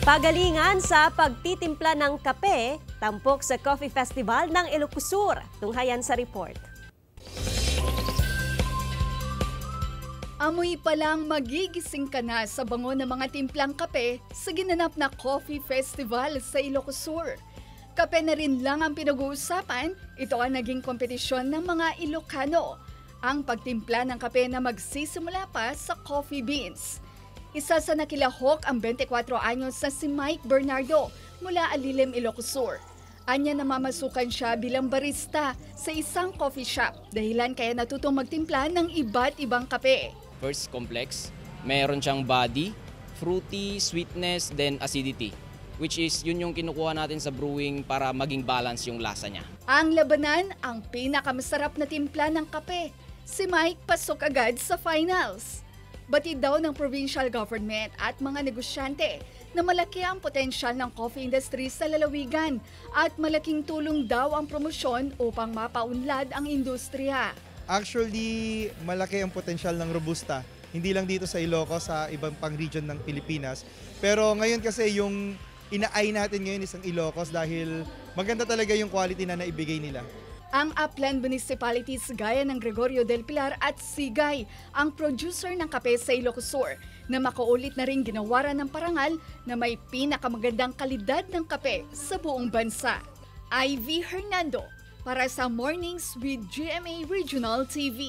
Pagalingan sa pagtitimpla ng kape, tampok sa Coffee Festival ng Ilocosur. Tunghayan sa report. Amoy pa lang magigising ka na sa bango ng mga timplang kape sa ginanap na Coffee Festival sa Ilocosur. Kape na rin lang ang pinag-uusapan, ito ang naging kompetisyon ng mga Ilocano. Ang pagtimpla ng kape na magsisimula pa sa coffee beans. Isa sa nakilahok ang 24 anyos na si Mike Bernardo mula Alilim, Ilocosur. Anya namamasukan siya bilang barista sa isang coffee shop, dahilan kaya natutong magtimpla ng iba't ibang kape. First, complex. Meron siyang body, fruity, sweetness, then acidity. Which is yun yung kinukuha natin sa brewing para maging balance yung lasa niya. Ang labanan, ang pinakamasarap na timpla ng kape. Si Mike pasok agad sa finals. Batid daw ng provincial government at mga negosyante na malaki ang potensyal ng coffee industry sa lalawigan at malaking tulong daw ang promosyon upang mapaunlad ang industriya. Actually, malaki ang potensyal ng Robusta. Hindi lang dito sa Ilocos, sa ibang pang region ng Pilipinas. Pero ngayon kasi yung ina-eye natin ngayon isang Ilocos dahil maganda talaga yung quality na naibigay nila. Ang upland municipalities gaya ng Gregorio del Pilar at Sigay ang producer ng kape sa Ilocosur na makaulit na rin ginawaran ng parangal na may pinakamagandang kalidad ng kape sa buong bansa. Ivy Hernando para sa Mornings with GMA Regional TV.